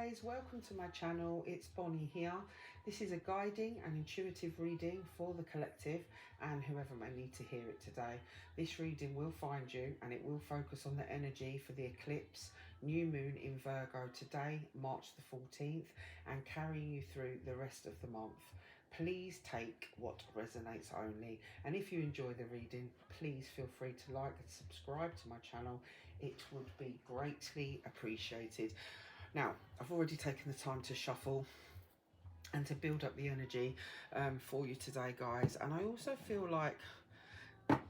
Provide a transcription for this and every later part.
guys, welcome to my channel. It's Bonnie here. This is a guiding and intuitive reading for the collective and whoever may need to hear it today. This reading will find you and it will focus on the energy for the eclipse new moon in Virgo today, March the 14th, and carrying you through the rest of the month. Please take what resonates only, and if you enjoy the reading, please feel free to like and subscribe to my channel. It would be greatly appreciated. Now, I've already taken the time to shuffle and to build up the energy for you today, guys, and I also feel like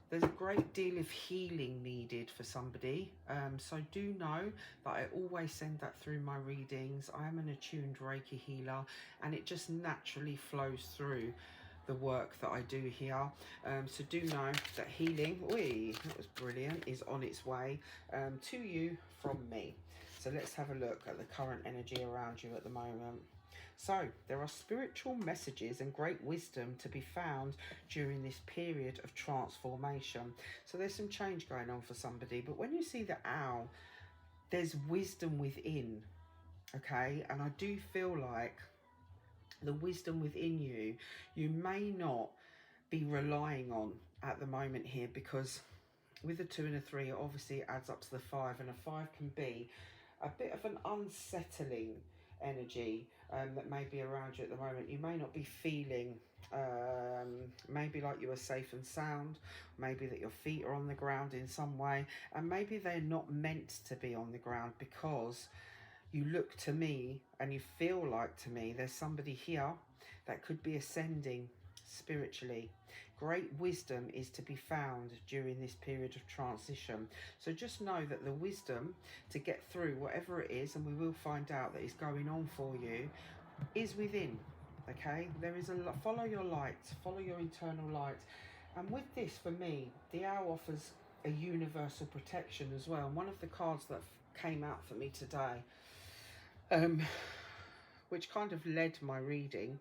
there's a great deal of healing needed for somebody, so do know that I always send that through my readings. I am an attuned Reiki healer, and it just naturally flows through the work that I do here. So do know that healing, that was brilliant, is on its way to you from me. So let's have a look at the current energy around you at the moment. So there are spiritual messages and great wisdom to be found during this period of transformation. So there's some change going on for somebody, but when you see the owl, there's wisdom within, okay? And I do feel like the wisdom within you, you may not be relying on at the moment here, because with a 2 and a 3, it obviously adds up to the 5, and a 5 can be a bit of an unsettling energy that may be around you at the moment. You may not be feeling maybe like you are safe and sound, maybe that your feet are on the ground in some way, and maybe they're not meant to be on the ground, because you look to me and you feel like to me there's somebody here that could be ascending spiritually. Great wisdom is to be found during this period of transition. So just know that the wisdom to get through whatever it is, and we will find out that is going on for you, is within. Okay, there is a follow your light, follow your internal light. And with this, for me, the owl offers a universal protection as well. And one of the cards that came out for me today, which kind of led my reading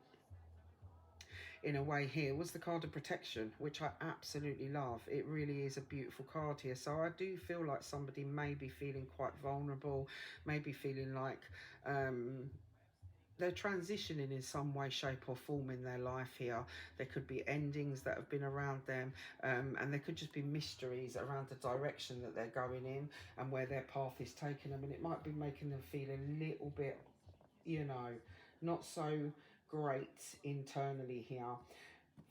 in a way here, was the card of protection, which I absolutely love. It really is a beautiful card here. So I do feel like somebody may be feeling quite vulnerable, maybe feeling like they're transitioning in some way, shape or form in their life here. There could be endings that have been around them, and there could just be mysteries around the direction that they're going in and where their path is taking them, and it might be making them feel a little bit, you know, not so great internally here.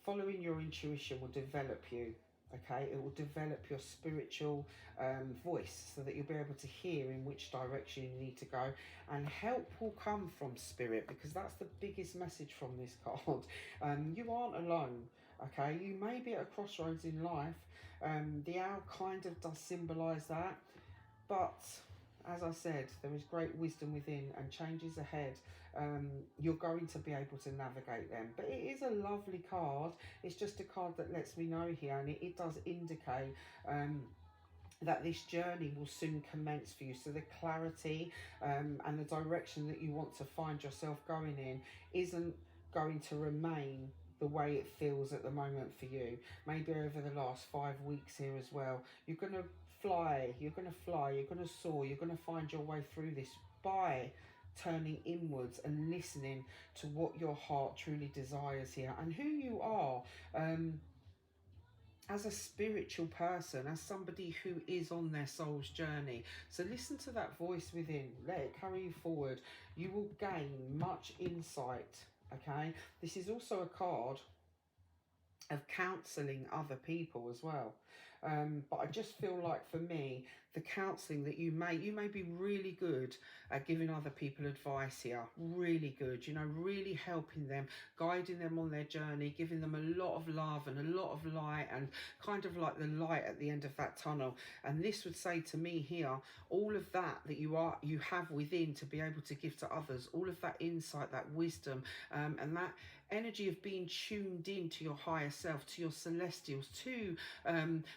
Following your intuition will develop you. Okay, it will develop your spiritual voice, so that you'll be able to hear in which direction you need to go, and help will come from spirit, because that's the biggest message from this card. You aren't alone. Okay, you may be at a crossroads in life. The owl kind of does symbolize that, but as I said, there is great wisdom within, and changes ahead. You're going to be able to navigate them. But it is a lovely card. It's just a card that lets me know here, and it does indicate that this journey will soon commence for you. So the clarity and the direction that you want to find yourself going in isn't going to remain the way it feels at the moment for you. Maybe over the last 5 weeks here as well, you're going to fly, you're going to soar, you're going to find your way through this by turning inwards and listening to what your heart truly desires here, and who you are as a spiritual person, as somebody who is on their soul's journey. So listen to that voice within, let it carry you forward. You will gain much insight. Okay, this is also a card of counselling other people as well, but I just feel like for me, the counselling that you may be really good at giving other people advice here, really good, you know, really helping them, guiding them on their journey, giving them a lot of love and a lot of light, and kind of like the light at the end of that tunnel. And this would say to me here, all of that you have within to be able to give to others, all of that insight, that wisdom, and that energy of being tuned in to your higher self, to your celestials, to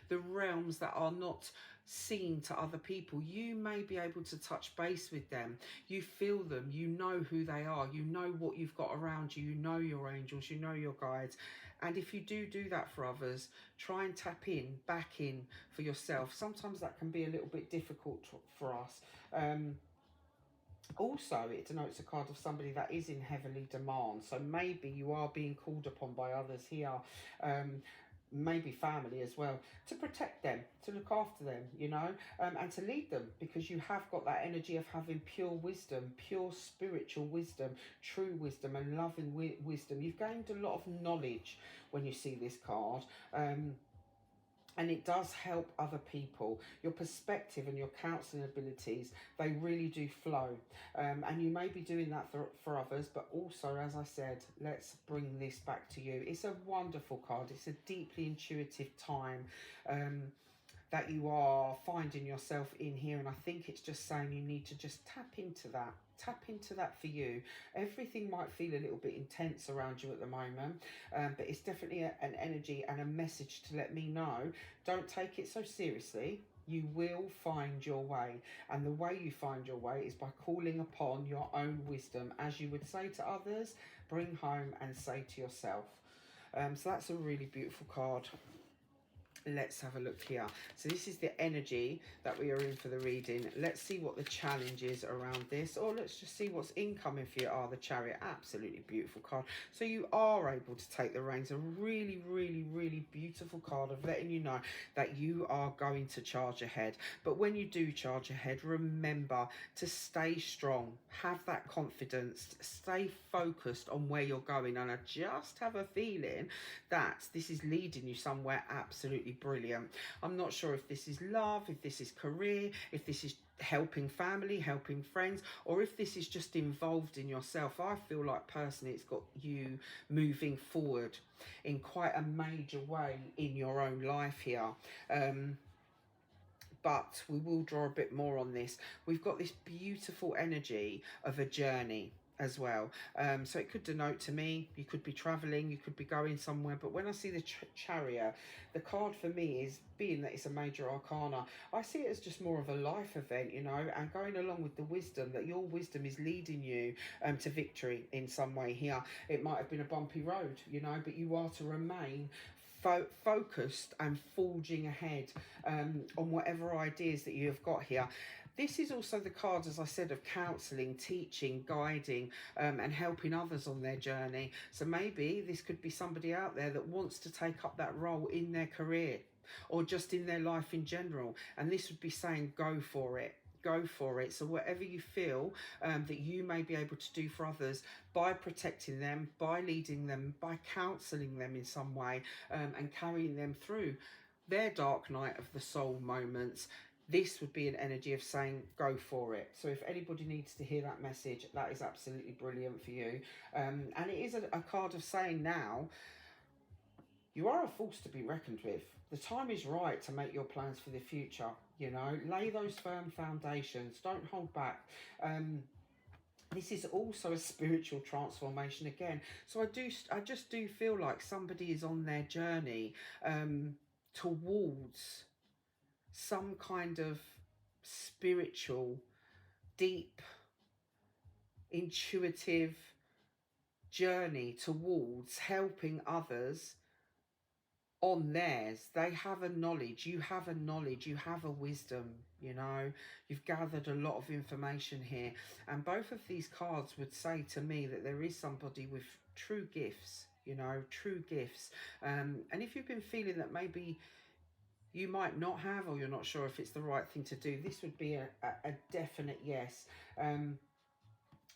the realms that are not seen to other people. You may be able to touch base with them. You feel them, you know who they are, you know what you've got around you, you know your angels, you know your guides. And if you do that for others, try and tap in, back in for yourself. Sometimes that can be a little bit difficult for us. Also, it denotes a card of somebody that is in heavily demand. So maybe you are being called upon by others here, um, maybe family as well, to protect them, to look after them, you know, and to lead them, because you have got that energy of having pure wisdom, pure spiritual wisdom, true wisdom, and loving wisdom. You've gained a lot of knowledge when you see this card. And it does help other people. Your perspective and your counselling abilities, they really do flow. And you may be doing that for others, but also, as I said, let's bring this back to you. It's a wonderful card. It's a deeply intuitive time. That you are finding yourself in here, and I think it's just saying you need to just tap into that for you. Everything might feel a little bit intense around you at the moment, but it's definitely an energy and a message to let me know, don't take it so seriously. You will find your way, and the way you find your way is by calling upon your own wisdom, as you would say to others, bring home and say to yourself. So that's a really beautiful card. Let's have a look here. So this is the energy that we are in for the reading. Let's see what the challenge is around this, or let's just see what's incoming for you. The Chariot. Absolutely beautiful card. So you are able to take the reins. A really, really, really beautiful card of letting you know that you are going to charge ahead. But when you do charge ahead, remember to stay strong. Have that confidence. Stay focused on where you're going. And I just have a feeling that this is leading you somewhere absolutely brilliant. I'm not sure if this is love, if this is career, if this is helping family, helping friends, or if this is just involved in yourself. I feel like personally it's got you moving forward in quite a major way in your own life here. But we will draw a bit more on this. We've got this beautiful energy of a journey as well. So it could denote to me, you could be traveling, you could be going somewhere. But when I see the Chariot, the card for me is, being that it's a major arcana, I see it as just more of a life event, you know, and going along with the wisdom, that your wisdom is leading you to victory in some way here. It might have been a bumpy road, you know, but you are to remain focused and forging ahead on whatever ideas that you have got here. This is also the cards, as I said, of counselling, teaching, guiding, and helping others on their journey. So maybe this could be somebody out there that wants to take up that role in their career or just in their life in general. And this would be saying, go for it. Go for it. So whatever you feel that you may be able to do for others, by protecting them, by leading them, by counselling them in some way, and carrying them through their dark night of the soul moments, this would be an energy of saying, go for it. So if anybody needs to hear that message, that is absolutely brilliant for you. And it is a card of saying now, you are a force to be reckoned with. The time is right to make your plans for the future. You know, lay those firm foundations. Don't hold back. This is also a spiritual transformation again. So I just do feel like somebody is on their journey towards some kind of spiritual, deep, intuitive journey towards helping others on theirs. They have a knowledge, you have a knowledge, you have a wisdom, you know, you've gathered a lot of information here. And both of these cards would say to me that there is somebody with true gifts, you know, true gifts. And if you've been feeling that maybe you might not have, or you're not sure if it's the right thing to do, this would be a definite yes.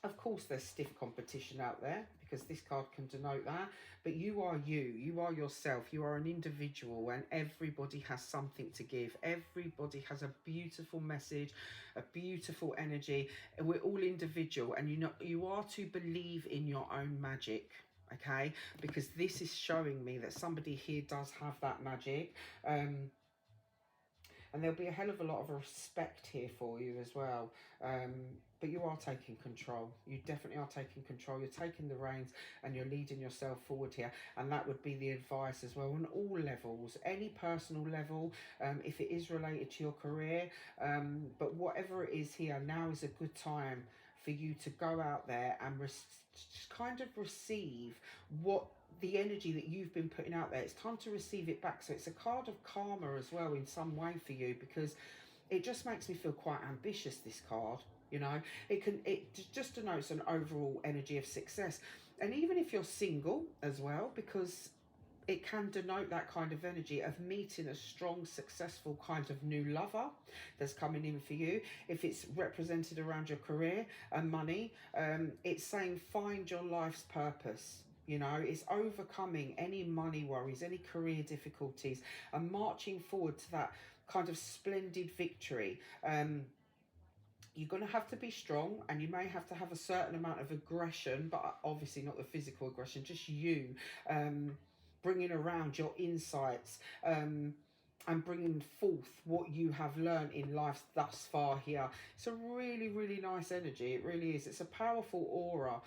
Of course, there's stiff competition out there, because this card can denote that. But you are you are yourself, you are an individual, and everybody has something to give. Everybody has a beautiful message, a beautiful energy. We're all individual, and you know, you are to believe in your own magic. Okay, because this is showing me that somebody here does have that magic. And there'll be a hell of a lot of respect here for you as well. But you are taking control. You definitely are taking control. You're taking the reins and you're leading yourself forward here. And that would be the advice as well on all levels, any personal level, if it is related to your career. But whatever it is here, now is a good time for you to go out there and kind of receive what the energy that you've been putting out there. It's time to receive it back. So it's a card of karma as well in some way for you, because it just makes me feel quite ambitious, this card. You know, it just denotes an overall energy of success. And even if you're single as well, because it can denote that kind of energy of meeting a strong, successful kind of new lover that's coming in for you. If it's represented around your career and money, it's saying find your life's purpose. You know, it's overcoming any money worries, any career difficulties, and marching forward to that kind of splendid victory. You're going to have to be strong, and you may have to have a certain amount of aggression, but obviously not the physical aggression, just you um, bringing around your insights, and bringing forth what you have learned in life thus far here. It's a really, really nice energy. It really is. It's a powerful aura,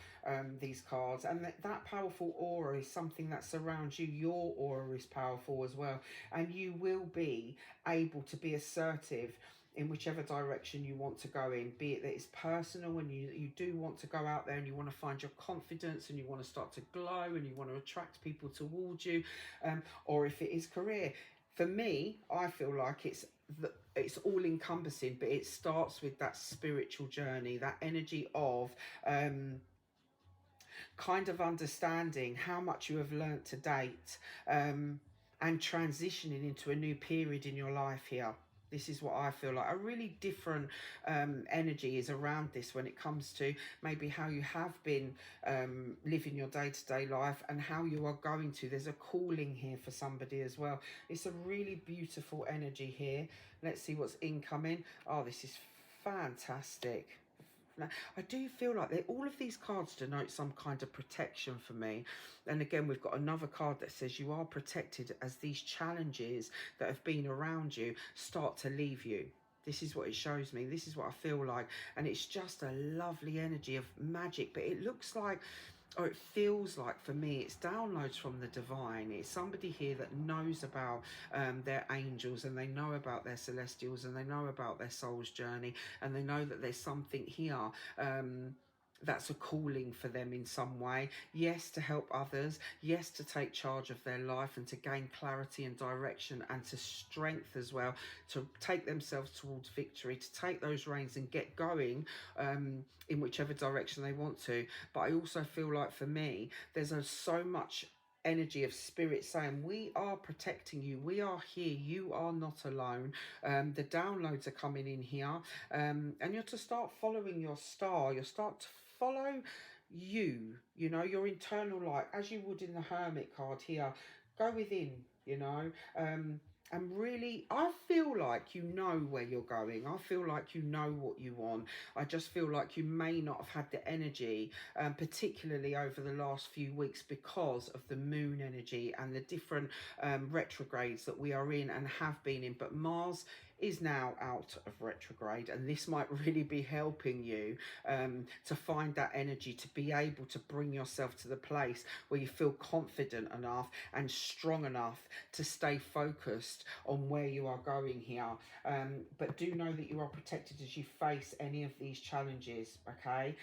these cards, and that powerful aura is something that surrounds you. Your aura is powerful as well, and you will be able to be assertive in whichever direction you want to go in, be it that it's personal and you do want to go out there and you want to find your confidence and you want to start to glow and you want to attract people towards you, or if it is career. For me, I feel like it's all encompassing, but it starts with that spiritual journey, that energy of kind of understanding how much you have learnt to date, and transitioning into a new period in your life here. This is what I feel like. A really different energy is around this when it comes to maybe how you have been living your day-to-day life and how you are going to. There's a calling here for somebody as well. It's a really beautiful energy here. Let's see what's incoming. Oh, this is fantastic. Now, I do feel like all of these cards denote some kind of protection for me. And again, we've got another card that says you are protected as these challenges that have been around you start to leave you. This is what it shows me. This is what I feel like. And it's just a lovely energy of magic. But it looks like, or it feels like for me, it's downloads from the divine. It's somebody here that knows about their angels, and they know about their celestials, and they know about their soul's journey, and they know that there's something here that's a calling for them in some way. Yes, to help others. Yes, to take charge of their life and to gain clarity and direction, and to strength as well, to take themselves towards victory, to take those reins and get going in whichever direction they want to. But I also feel like for me, there's so much energy of spirit saying we are protecting you, we are here, you are not alone. The downloads are coming in here, and you're to start following your star. You'll start to follow you know, your internal light, as you would in the Hermit card here. Go within, you know, and really, I feel like you know where you're going. I feel like you know what you want. I just feel like you may not have had the energy, particularly over the last few weeks, because of the moon energy and the different retrogrades that we are in and have been in. But Mars is now out of retrograde, and this might really be helping you to find that energy, to be able to bring yourself to the place where you feel confident enough and strong enough to stay focused on where you are going here. But do know that you are protected as you face any of these challenges, okay?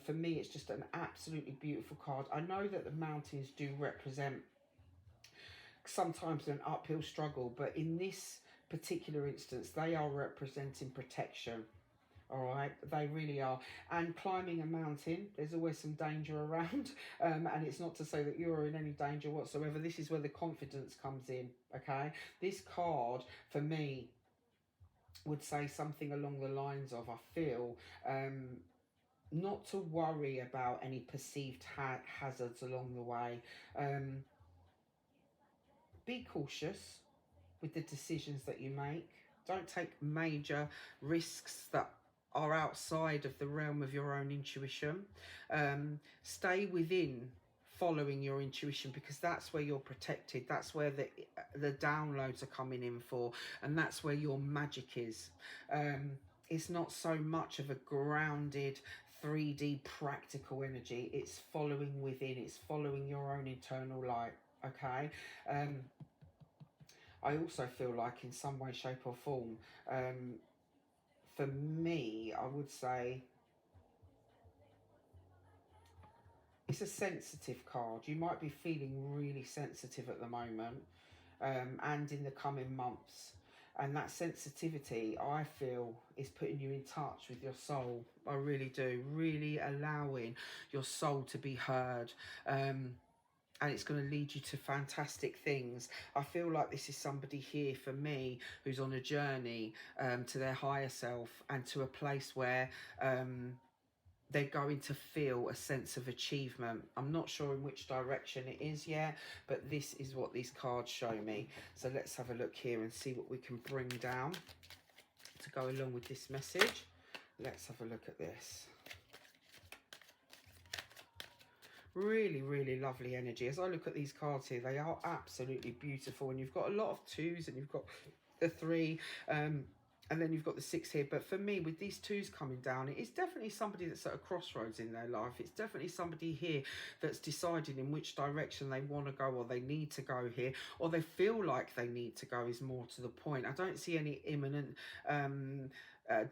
For me, it's just an absolutely beautiful card. I know that the mountains do represent sometimes an uphill struggle, but in this particular instance, they are representing protection. All right, they really are. And climbing a mountain, there's always some danger around, and it's not to say that you're in any danger whatsoever. This is where the confidence comes in, okay? This card, for me, would say something along the lines of, I feel, not to worry about any perceived hazards along the way. Be cautious with the decisions that you make. Don't take major risks that are outside of the realm of your own intuition. Stay within following your intuition, because that's where you're protected. That's where the downloads are coming in for, and that's where your magic is. It's not so much of a grounded 3D practical energy. It's following within. It's following your own internal light. Okay. I also feel like in some way, shape or form, for me, I would say it's a sensitive card. You might be feeling really sensitive at the moment, and in the coming months. And that sensitivity, I feel, is putting you in touch with your soul. I really do. Really allowing your soul to be heard. And it's going to lead you to fantastic things. I feel like this is somebody here for me who's on a journey to their higher self and to a place where they're going to feel a sense of achievement. I'm not sure in which direction it is yet, but this is what these cards show me. So let's have a look here and see what we can bring down to go along with this message. Let's have a look at this. Really, really lovely energy. As I look at these cards here, they are absolutely beautiful. And you've got a lot of twos and you've got the three. And then you've got the six here. But for me, with these twos coming down, it is definitely somebody that's at a crossroads in their life. It's definitely somebody here that's deciding in which direction they want to go, or they need to go here, or they feel like they need to go, is more to the point. I don't see any imminent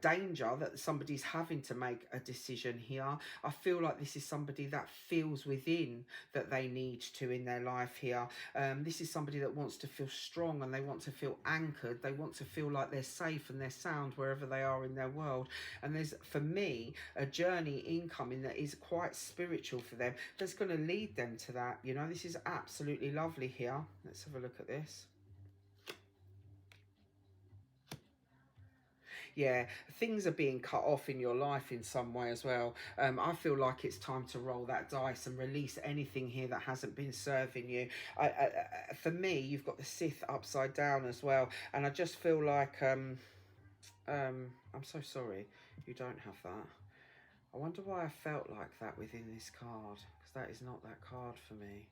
danger that somebody's having to make a decision here. I feel like this is somebody that feels within that they need to in their life here. This is somebody that wants to feel strong, and they want to feel anchored. They want to feel like they're safe and they're sound wherever they are in their world. And there's, for me, a journey incoming that is quite spiritual for them, that's going to lead them to that. You know, this is absolutely lovely here. Let's have a look at this. Yeah, things are being cut off in your life in some way as well. I feel like it's time to roll that dice and release anything here that hasn't been serving you. For me, you've got the Sith upside down as well, and I just feel like I'm so sorry you don't have that. I wonder why I felt like that within this card, because that is not that card for me.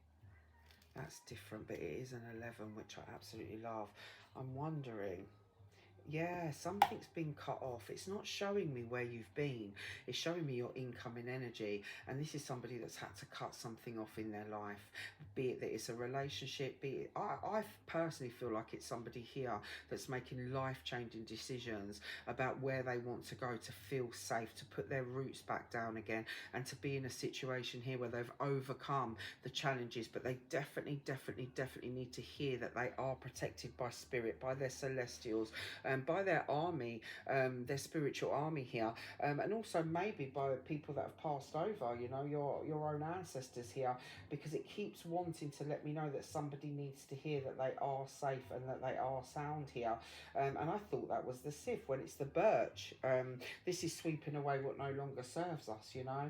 That's different, but it is an 11, which I absolutely love. I'm wondering, yeah, something's been cut off. It's not showing me where you've been. It's showing me your incoming energy. And this is somebody that's had to cut something off in their life. Be it that it's a relationship, be it... I personally feel like it's somebody here that's making life-changing decisions about where they want to go, to feel safe, to put their roots back down again, and to be in a situation here where they've overcome the challenges. But they definitely need to hear that they are protected by spirit, by their celestials, by their army, their spiritual army here, and also maybe by people that have passed over, you know, your own ancestors here, because it keeps wanting to let me know that somebody needs to hear that they are safe and that they are sound here. And I thought that was the Sith when it's the Birch. This is sweeping away what no longer serves us, you know.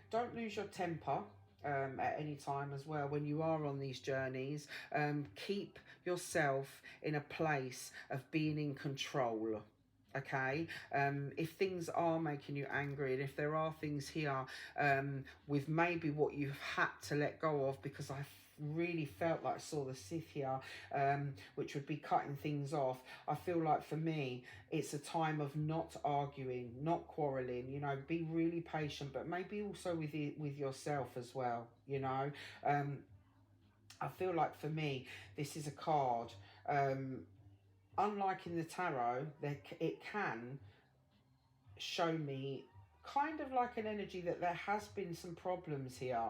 Don't lose your temper at any time as well when you are on these journeys. Keep yourself in a place of being in control. Okay, if things are making you angry, and if there are things here with maybe what you've had to let go of, because I really felt like I saw the Sith here, which would be cutting things off. I feel like for me, it's a time of not arguing, not quarreling, you know, be really patient, but maybe also with yourself as well, you know. I feel like for me, this is a card, unlike in the tarot, it can show me kind of like an energy that there has been some problems here,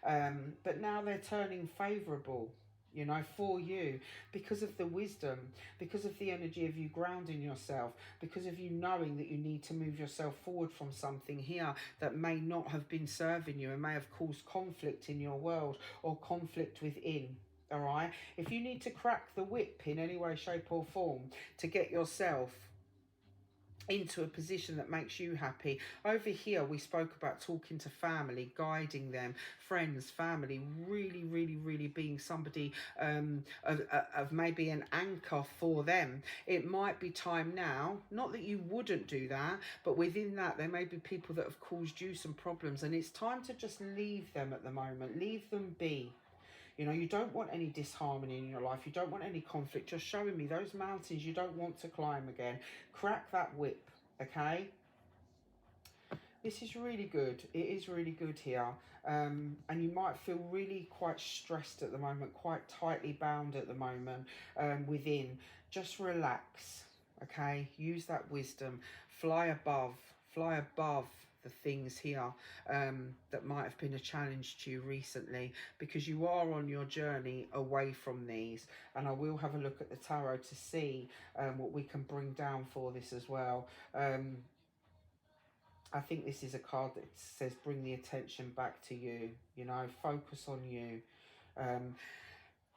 but now they're turning favourable, you know, for you, because of the wisdom, because of the energy of you grounding yourself, because of you knowing that you need to move yourself forward from something here that may not have been serving you and may have caused conflict in your world or conflict within. All right, if you need to crack the whip in any way, shape or form to get yourself into a position that makes you happy. Over here, we spoke about talking to family, guiding them, friends, family, really being somebody of maybe an anchor for them. It might be time now, not that you wouldn't do that, but within that, there may be people that have caused you some problems, and it's time to just leave them at the moment. Leave them be. You know, you don't want any disharmony in your life. You don't want any conflict. You're showing me those mountains you don't want to climb again. Crack that whip, okay? This is really good. It is really good here. And you might feel really quite stressed at the moment, quite tightly bound at the moment within. Just relax, okay? Use that wisdom. Fly above the things here that might have been a challenge to you recently, because you are on your journey away from these. And I will have a look at the tarot to see what we can bring down for this as well. I think this is a card that says bring the attention back to you, you know, focus on you. Um,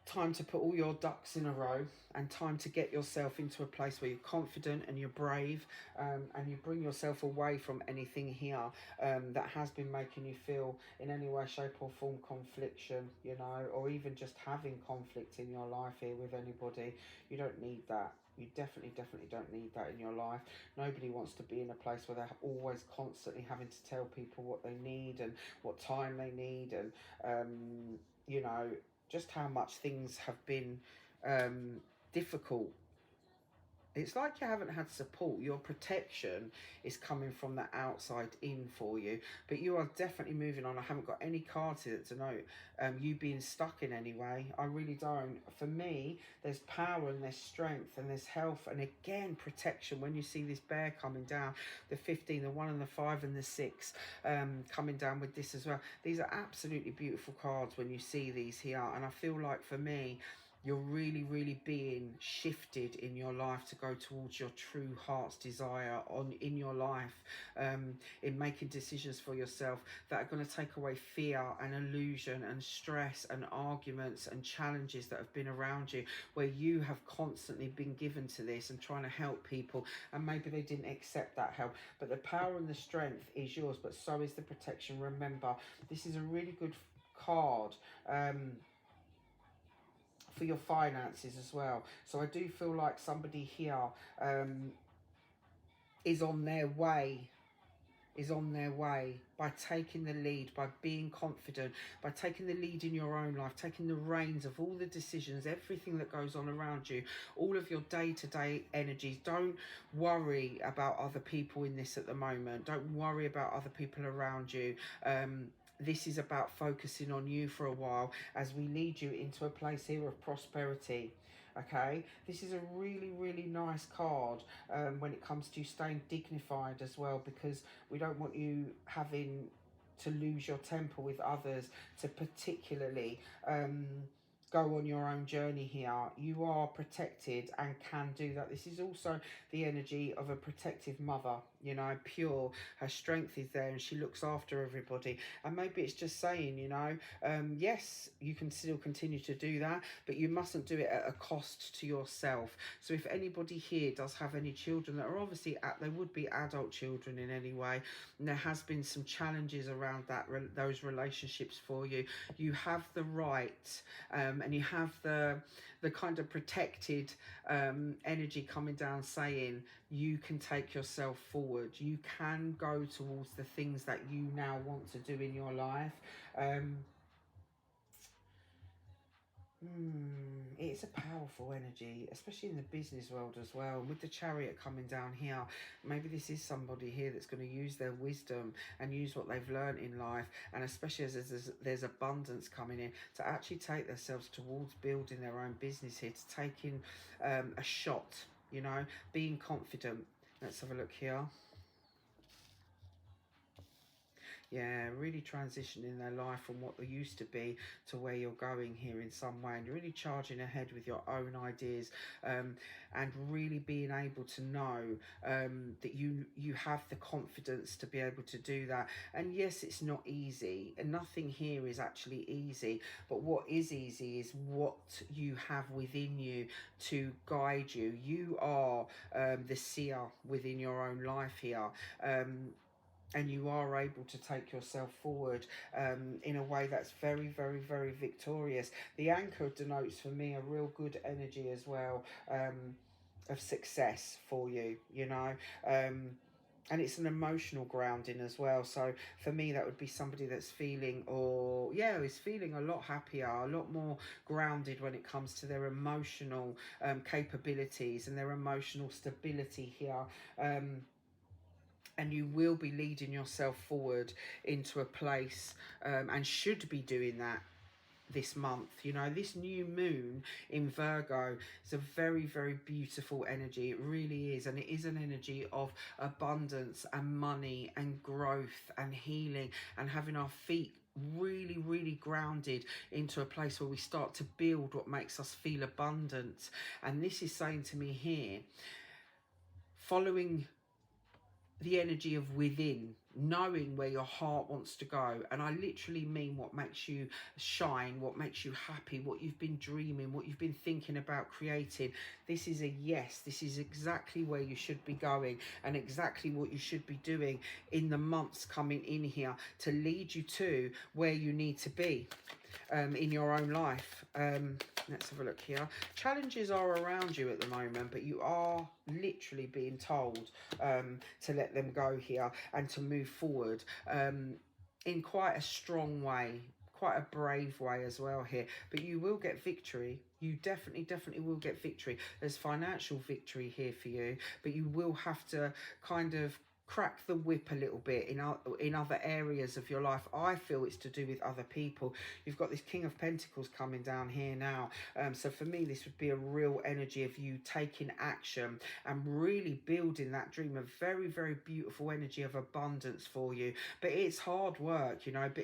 Time to put all your ducks in a row, and time to get yourself into a place where you're confident and you're brave, and you bring yourself away from anything here that has been making you feel in any way, shape or form confliction, you know, or even just having conflict in your life here with anybody. You don't need that. You definitely don't need that in your life. Nobody wants to be in a place where they're always constantly having to tell people what they need and what time they need, and you know, just how much things have been difficult. It's like you haven't had support. Your protection is coming from the outside in for you, but you are definitely moving on. I haven't got any cards here to note you being stuck in any way. I really don't. For me, there's power and there's strength and there's health, and again protection. When you see this bear coming down, the 15, the 1 and the 5 and the 6 coming down with this as well. These are absolutely beautiful cards when you see these here, and I feel like for me, you're really being shifted in your life to go towards your true heart's desire in your life, in making decisions for yourself that are going to take away fear and illusion and stress and arguments and challenges that have been around you, where you have constantly been given to this and trying to help people, and maybe they didn't accept that help. But the power and the strength is yours, but so is the protection. Remember, this is a really good card for your finances as well. So I do feel like somebody here is on their way, by taking the lead, by being confident, by taking the lead in your own life, taking the reins of all the decisions, everything that goes on around you, all of your day-to-day energies. Don't worry about other people in this at the moment. Don't worry about other people around you. This is about focusing on you for a while as we lead you into a place here of prosperity. Okay, this is a really nice card when it comes to staying dignified as well, because we don't want you having to lose your temper with others, to particularly go on your own journey here. You are protected and can do that. This is also the energy of a protective mother, you know, pure. Her strength is there and she looks after everybody. And maybe it's just saying, you know, yes, you can still continue to do that, but you mustn't do it at a cost to yourself. So if anybody here does have any children that are obviously they would be adult children in any way, and there has been some challenges around those relationships for you, you have the right and you have the kind of protected energy coming down, saying you can take yourself forward. You can go towards the things that you now want to do in your life. It's a powerful energy, especially in the business world as well. And with the Chariot coming down here, maybe this is somebody here that's going to use their wisdom and use what they've learned in life, and especially as there's abundance coming in, to actually take themselves towards building their own business here, to taking a shot, you know, being confident. Let's have a look here. Yeah, really transitioning their life from what they used to be to where you're going here in some way, and you're really charging ahead with your own ideas, and really being able to know that you have the confidence to be able to do that. And yes, it's not easy, and nothing here is actually easy, but what is easy is what you have within you to guide you. You are the seer within your own life here. And you are able to take yourself forward in a way that's very victorious. The anchor denotes for me a real good energy as well, of success for you, you know. And it's an emotional grounding as well. So for me, that would be somebody that's feeling, is feeling a lot happier, a lot more grounded when it comes to their emotional capabilities and their emotional stability here. And you will be leading yourself forward into a place, and should be doing that this month. You know, this new moon in Virgo is a very, very beautiful energy. It really is. And it is an energy of abundance and money and growth and healing and having our feet really, really grounded into a place where we start to build what makes us feel abundant. And this is saying to me here, following the energy of within, knowing where your heart wants to go. And I literally mean what makes you shine, what makes you happy, what you've been dreaming, what you've been thinking about creating. This is a yes. This is exactly where you should be going and exactly what you should be doing in the months coming in here to lead you to where you need to be in your own life. Let's have a look here. Challenges are around you at the moment, but you are literally being told to let them go here and to move forward in quite a strong way, quite a brave way as well here. But you will get victory. You definitely will get victory. There's financial victory here for you, but you will have to kind of crack the whip a little bit in other areas of your life. I feel it's to do with other people. You've got this King of Pentacles coming down here now. So for me, this would be a real energy of you taking action and really building that dream, a very, very beautiful energy of abundance for you. But it's hard work, you know, but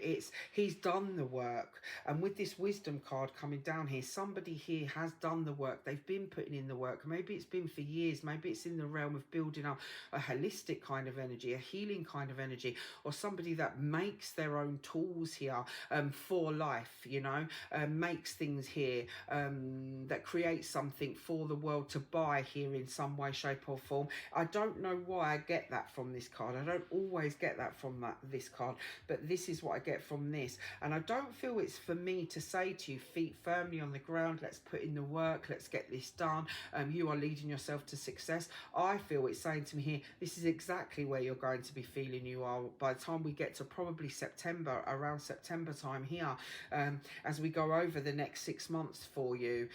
he's done the work. And with this wisdom card coming down here, somebody here has done the work. They've been putting in the work. Maybe it's been for years. Maybe it's in the realm of building up a holistic kind of energy, a healing kind of energy, or somebody that makes their own tools here for life, you know, makes things here that creates something for the world to buy here in some way, shape or form. I don't know why I get that from this card. I don't always get that from this card, but this is what I get from this. And I don't feel it's for me to say to you, feet firmly on the ground, let's put in the work, let's get this done. You are leading yourself to success. I feel it's saying to me here, this is exactly where you're going to be feeling you are by the time we get to probably September, around September time here, as we go over the next 6 months for you,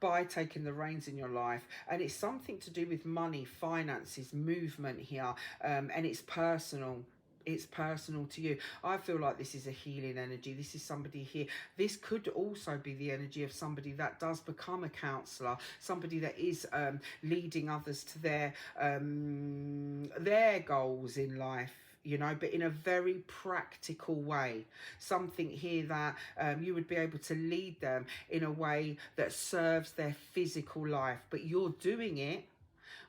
by taking the reins in your life. And it's something to do with money, finances, movement here, and it's personal. It's personal to you. I feel like this is a healing energy. This is somebody here. This could also be the energy of somebody that does become a counsellor, somebody that is leading others to their goals in life, you know, but in a very practical way. Something here that you would be able to lead them in a way that serves their physical life, but you're doing it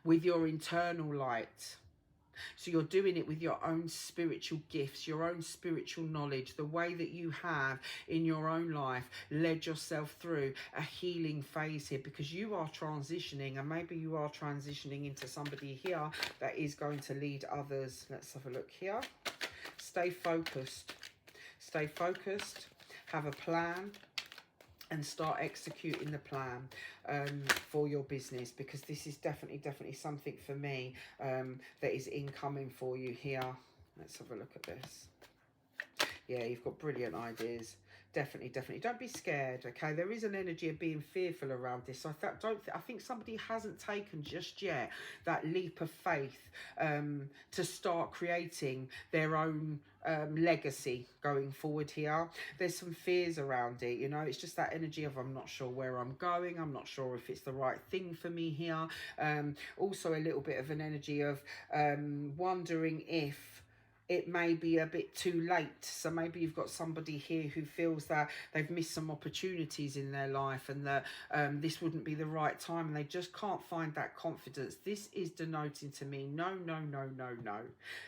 with your internal light. So you're doing it with your own spiritual gifts, your own spiritual knowledge, the way that you have in your own life led yourself through a healing phase here, because you are transitioning, and maybe you are transitioning into somebody here that is going to lead others. Let's have a look here. Stay focused. Stay focused. Have a plan. And start executing the plan for your business, because this is definitely something for me that is incoming for you here. Let's have a look at this. Yeah, you've got brilliant ideas. Definitely. Don't be scared, okay? There is an energy of being fearful around this. So I think somebody hasn't taken just yet that leap of faith to start creating their own legacy going forward here. There's some fears around it, you know. It's just that energy of, I'm not sure where I'm going. I'm not sure if it's the right thing for me here. Also a little bit of an energy of wondering if it may be a bit too late. So maybe you've got somebody here who feels that they've missed some opportunities in their life, and that this wouldn't be the right time, and they just can't find that confidence. This is denoting to me, no.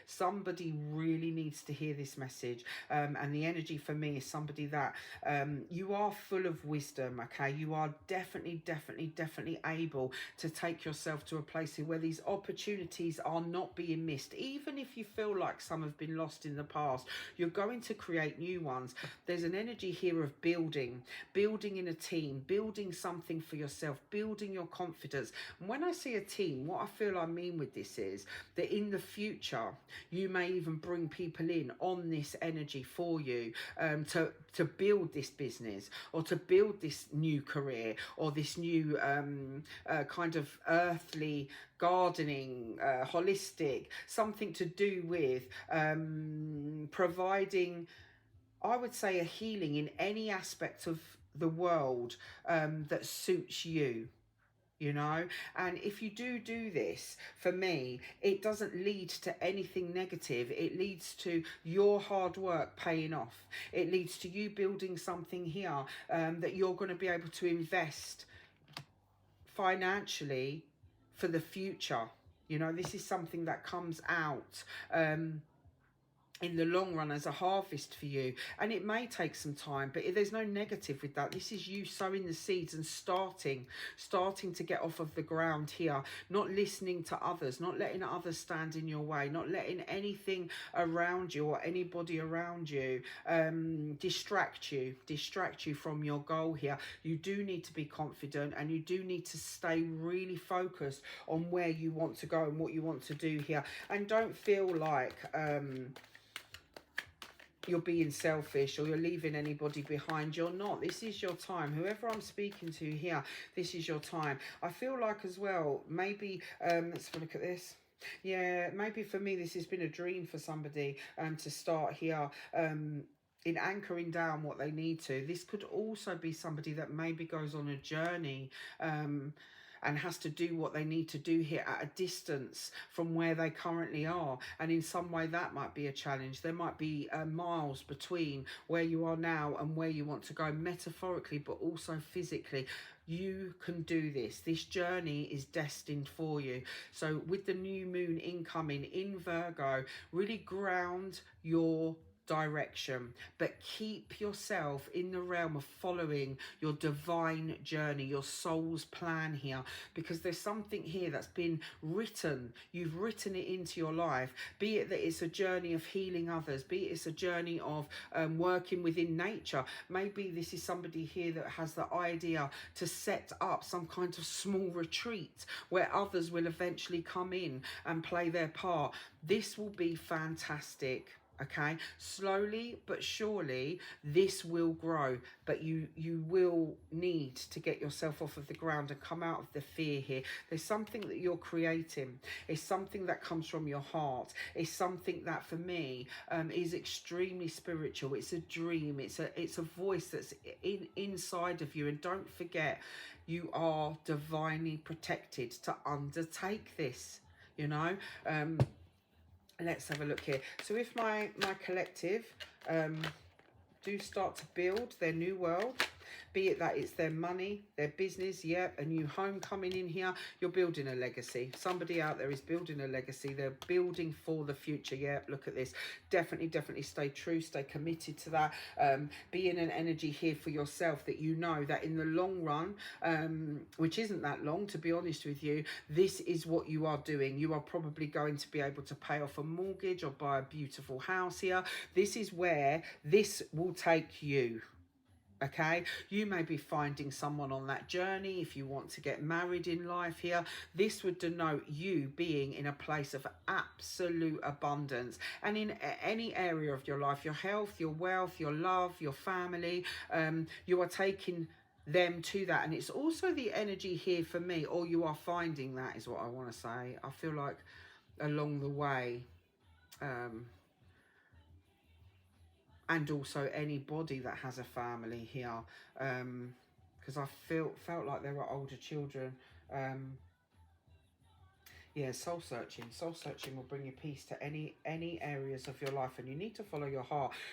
Somebody really needs to hear this message. And the energy for me is somebody that you are full of wisdom, okay? You are definitely able to take yourself to a place where these opportunities are not being missed. Even if you feel like some have been lost in the past, you're going to create new ones. There's an energy here of building in a team, building something for yourself, building your confidence. And when I see a team, what I feel I mean with this is that in the future you may even bring people in on this energy for you to build this business, or to build this new career, or this new kind of earthly gardening, holistic, something to do with providing I would say a healing in any aspect of the world that suits you, you know. And if you do this, for me, it doesn't lead to anything negative. It leads to your hard work paying off. It leads to you building something here that you're going to be able to invest financially for the future. You know, this is something that comes out in the long run as a harvest for you, and it may take some time, but there's no negative with that. This is you sowing the seeds and starting to get off of the ground here, not listening to others, not letting others stand in your way, not letting anything around you or anybody around you distract you from your goal here. You do need to be confident, and you do need to stay really focused on where you want to go and what you want to do here, and don't feel like you're being selfish or you're leaving anybody behind. You're not. This is your time. Whoever I'm speaking to here, this is your time. I feel like as well, maybe, let's have a look at this. Yeah, maybe for me, this has been a dream for somebody to start here. In anchoring down what they need to. This could also be somebody that maybe goes on a journey and has to do what they need to do here at a distance from where they currently are. And in some way that might be a challenge. There might be miles between where you are now and where you want to go, metaphorically, but also physically. You can do this. This journey is destined for you. So with the new moon incoming in Virgo, really ground your direction, but keep yourself in the realm of following your divine journey, your soul's plan here, because there's something here that's been written. You've written it into your life, be it that it's a journey of healing others, be it it's a journey of working within nature. Maybe this is somebody here that has the idea to set up some kind of small retreat where others will eventually come in and play their part. This will be fantastic. Okay, slowly but surely this will grow, but you will need to get yourself off of the ground and come out of the fear here. There's something that you're creating. It's something that comes from your heart. It's something that for me is extremely spiritual. It's a dream. It's a voice that's inside of you. And don't forget, you are divinely protected to undertake this, you know. Let's have a look here. So if my collective do start to build their new world, be it that it's their money, their business, yep, a new home coming in here, you're building a legacy. Somebody out there is building a legacy. They're building for the future. Yep, look at this. Definitely stay true, stay committed to that. Be in an energy here for yourself that you know that in the long run, which isn't that long, to be honest with you, this is what you are doing. You are probably going to be able to pay off a mortgage or buy a beautiful house here. This is where this will take you. Okay, you may be finding someone on that journey. If you want to get married in life here, this would denote you being in a place of absolute abundance. And in any area of your life, your health, your wealth, your love, your family, you are taking them to that. And it's also the energy here for me, or you are finding that, is what I want to say. I feel like along the way, and also anybody that has a family here, because I felt like there were older children. Yeah, soul searching will bring you peace to any areas of your life, and you need to follow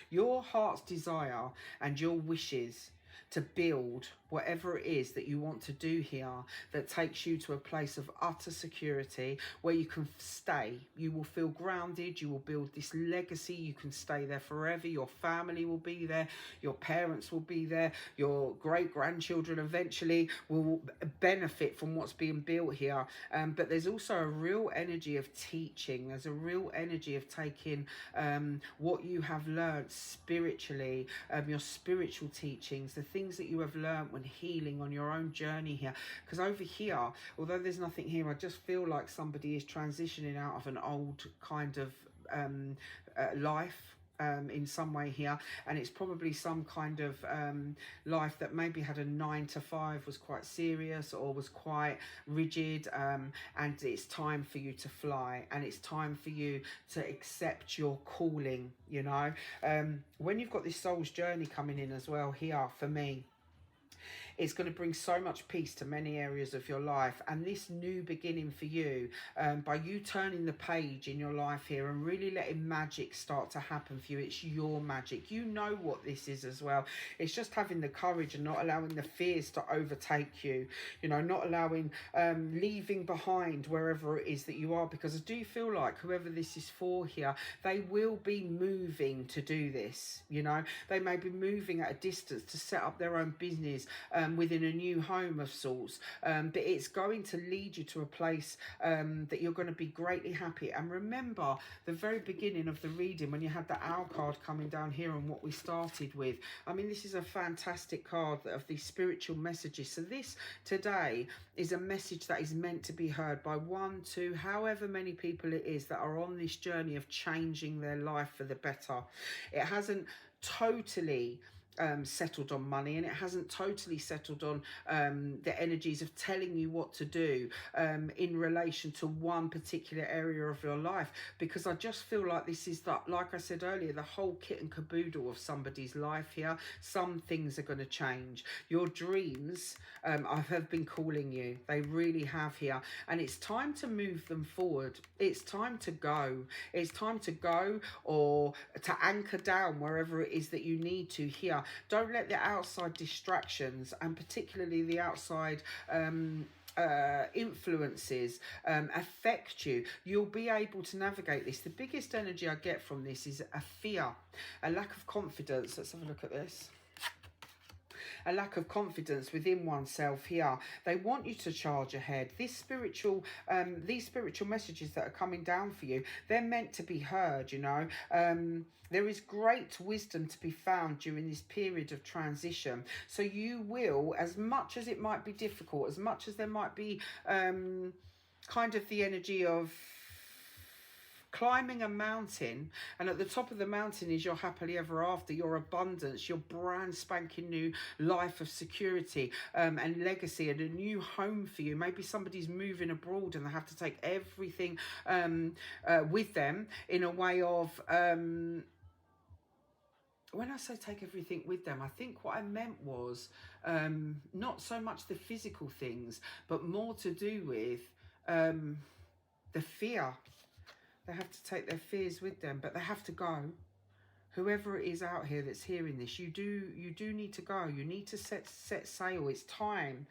your heart's desire and your wishes to build whatever it is that you want to do here that takes you to a place of utter security where you can stay. You will feel grounded. You will build this legacy. You can stay there forever. Your family will be there. Your parents will be there. Your great-grandchildren eventually will benefit from what's being built here. But there's also a real energy of teaching. There's a real energy of taking what you have learned spiritually, your spiritual teachings, the things that you have learned when healing on your own journey here. Because over here, although there's nothing here, I just feel like somebody is transitioning out of an old kind of life, in some way here, and it's probably some kind of life that maybe had a 9 to 5, was quite serious or was quite rigid, and it's time for you to fly, and it's time for you to accept your calling, you know. When you've got this soul's journey coming in as well here, for me, it's going to bring so much peace to many areas of your life. And this new beginning for you, by you turning the page in your life here and really letting magic start to happen for you, it's your magic. You know what this is as well. It's just having the courage and not allowing the fears to overtake you, you know, not allowing, leaving behind wherever it is that you are. Because I do feel like whoever this is for here, they will be moving to do this, you know. They may be moving at a distance to set up their own business, within a new home of sorts, but it's going to lead you to a place that you're going to be greatly happy. And remember the very beginning of the reading when you had the owl card coming down here and what we started with. I mean, this is a fantastic card of these spiritual messages. So this today is a message that is meant to be heard by 1, 2, however many people it is that are on this journey of changing their life for the better. It hasn't totally settled on money, and it hasn't totally settled on the energies of telling you what to do in relation to one particular area of your life, because I just feel like this is that, like I said earlier, the whole kit and caboodle of somebody's life here. Some things are going to change. Your dreams have been calling you. They really have here, and it's time to move them forward. It's time to go. It's time to go, or to anchor down wherever it is that you need to here. Don't let the outside distractions, and particularly the outside influences, affect you. You'll be able to navigate this. The biggest energy I get from this is a fear, a lack of confidence. Let's have a look at this. A lack of confidence within oneself here. They want you to charge ahead. These spiritual messages that are coming down for you, they're meant to be heard, you know. There is great wisdom to be found during this period of transition. So you will, as much as it might be difficult, as much as there might be kind of the energy of climbing a mountain, and at the top of the mountain is your happily ever after, your abundance, your brand spanking new life of security and legacy, and a new home for you. Maybe somebody's moving abroad and they have to take everything with them in a way of when I say take everything with them, I think what I meant was not so much the physical things, but more to do with the fear. They have to take their fears with them, but they have to go. Whoever it is out here that's hearing this, you do need to go. You need to set sail. It's time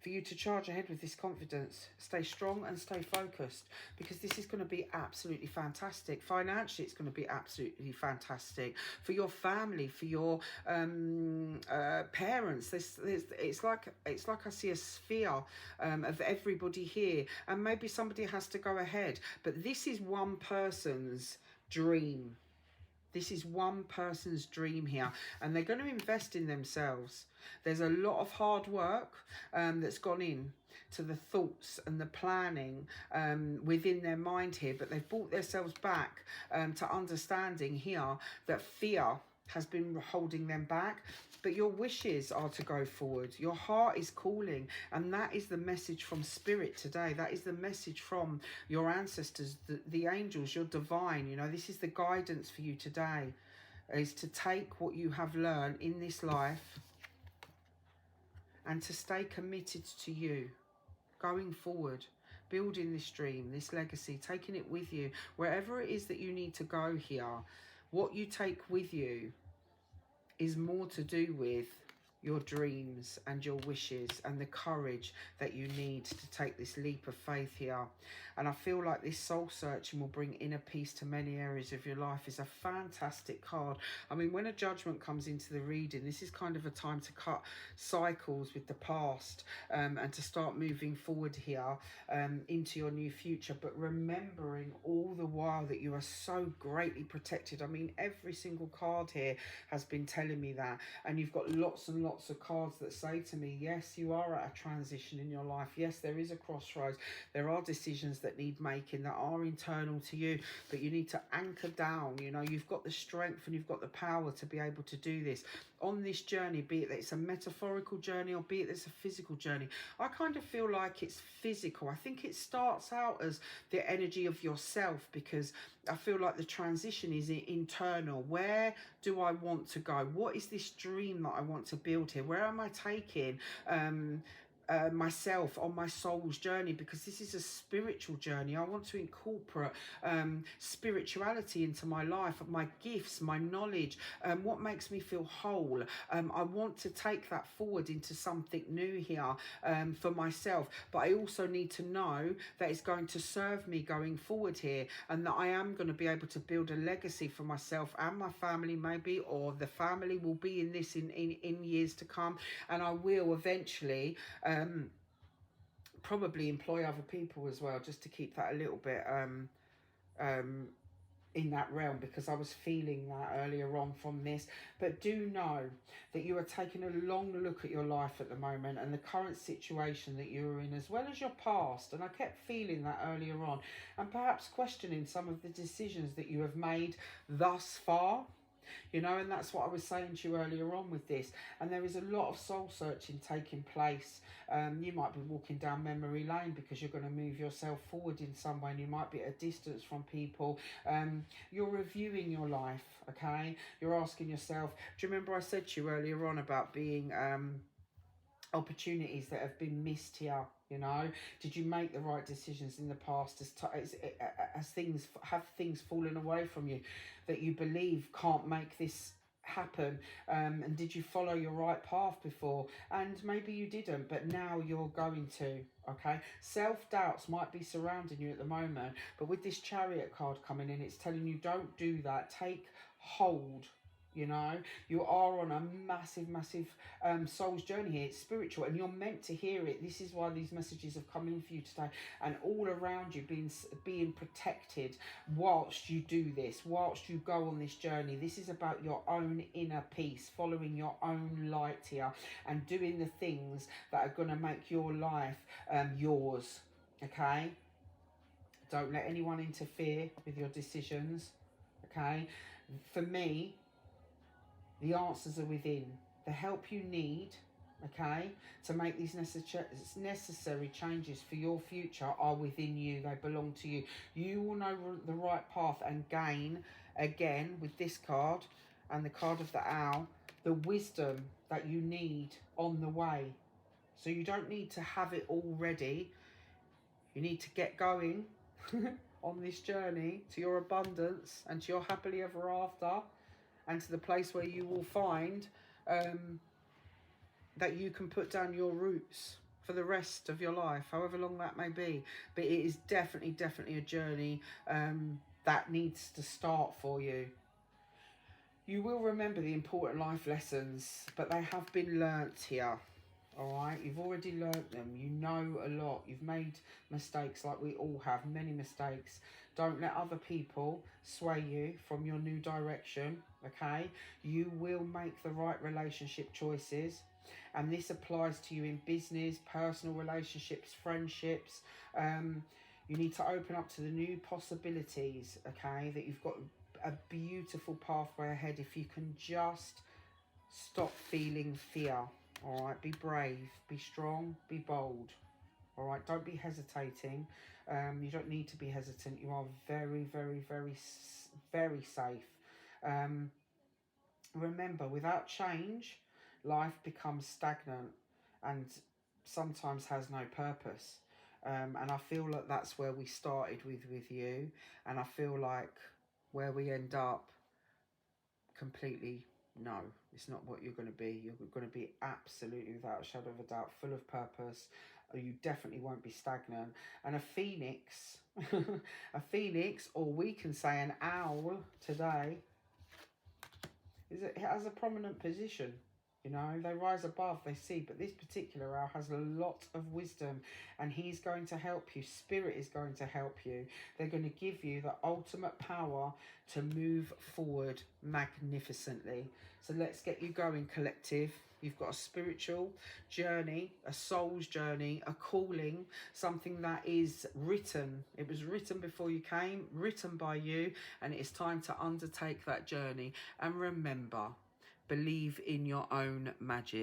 for you to charge ahead with this confidence. Stay strong and stay focused, because this is going to be absolutely fantastic. Financially, it's going to be absolutely fantastic for your family, for your parents. It's like I see a sphere of everybody here, and maybe somebody has to go ahead, but this is one person's dream. This is one person's dream here, and they're going to invest in themselves. There's a lot of hard work that's gone in to the thoughts and the planning within their mind here, but they've brought themselves back to understanding here that fear has been holding them back. But your wishes are to go forward. Your heart is calling, and that is the message from Spirit today. That is the message from your ancestors, the angels, your divine. You know, this is the guidance for you today, is to take what you have learned in this life and to stay committed to you, going forward, building this dream, this legacy, taking it with you, wherever it is that you need to go here. What you take with you is more to do with your dreams and your wishes and the courage that you need to take this leap of faith here. And I feel like this soul searching will bring inner peace to many areas of your life. Is a fantastic card. I mean, when a judgment comes into the reading, this is kind of a time to cut cycles with the past and to start moving forward here into your new future, but remembering all the while that you are so greatly protected. I mean, every single card here has been telling me that, and you've got lots and lots of cards that say to me, yes, you are at a transition in your life. Yes, there is a crossroads. There are decisions that need making that are internal to you, but you need to anchor down. You know, you've got the strength and you've got the power to be able to do this on this journey, be it that it's a metaphorical journey or be it that it's a physical journey. I kind of feel like it's physical. I think it starts out as the energy of yourself, because I feel like the transition is internal. Where do I want to go? What is this dream that I want to build here? Where am I taking myself on my soul's journey? Because this is a spiritual journey. I want to incorporate spirituality into my life, my gifts, my knowledge, what makes me feel whole. I want to take that forward into something new here for myself, but I also need to know that it's going to serve me going forward here, and that I am going to be able to build a legacy for myself and my family, maybe, or the family will be in this in years to come, and I will eventually probably employ other people as well, just to keep that a little bit in that realm, because I was feeling that earlier on from this. But do know that you are taking a long look at your life at the moment and the current situation that you're in, as well as your past. And I kept feeling that earlier on, and perhaps questioning some of the decisions that you have made thus far. You know, and that's what I was saying to you earlier on with this. And there is a lot of soul searching taking place. You might be walking down memory lane because you're going to move yourself forward in some way, and you might be at a distance from people. You're reviewing your life, okay? You're asking yourself, do you remember I said to you earlier on about being opportunities that have been missed here? You know, did you make the right decisions in the past? As things fallen away from you that you believe can't make this happen? And did you follow your right path before? And maybe you didn't, but now you're going to. Okay, self-doubts might be surrounding you at the moment, but with this Chariot card coming in, it's telling you don't do that. Take hold. You know, you are on a massive soul's journey here. It's spiritual, and you're meant to hear it. This is why these messages have come in for you today, and all around you being protected whilst you do this, whilst you go on this journey. This is about your own inner peace, following your own light here, and doing the things that are going to make your life yours. Okay, don't let anyone interfere with your decisions. Okay, for me, the answers are within. The help you need, okay, to make these necessary changes for your future are within you. They belong to you. You will know the right path and gain, again, with this card and the card of the owl, the wisdom that you need on the way. So you don't need to have it all ready. You need to get going on this journey to your abundance and to your happily ever after, and to the place where you will find that you can put down your roots for the rest of your life, however long that may be. But it is definitely a journey that needs to start for you. You will remember the important life lessons, but they have been learnt here. All right, you've already learnt them. You know a lot. You've made mistakes, like we all have, many mistakes. Don't let other people sway you from your new direction, okay? You will make the right relationship choices, and this applies to you in business, personal relationships, friendships. You need to open up to the new possibilities, okay? That you've got a beautiful pathway ahead if you can just stop feeling fear. All right, be brave, be strong, be bold. All right, don't be hesitating. You don't need to be hesitant. You are very safe. Remember, without change, life becomes stagnant and sometimes has no purpose. And I feel like that's where we started with you, and I feel like where we end up, completely no, it's not what you're going to be. You're going to be absolutely, without a shadow of a doubt, full of purpose. You definitely won't be stagnant. And a phoenix, a phoenix, or we can say an owl today, it has a prominent position. You know, they rise above, they see, but this particular owl has a lot of wisdom, and he's going to help you. Spirit is going to help you. They're going to give you the ultimate power to move forward magnificently. So let's get you going, collective. You've got a spiritual journey, a soul's journey, a calling, something that is written. It was written before you came, written by you, and it's time to undertake that journey. And remember, believe in your own magic.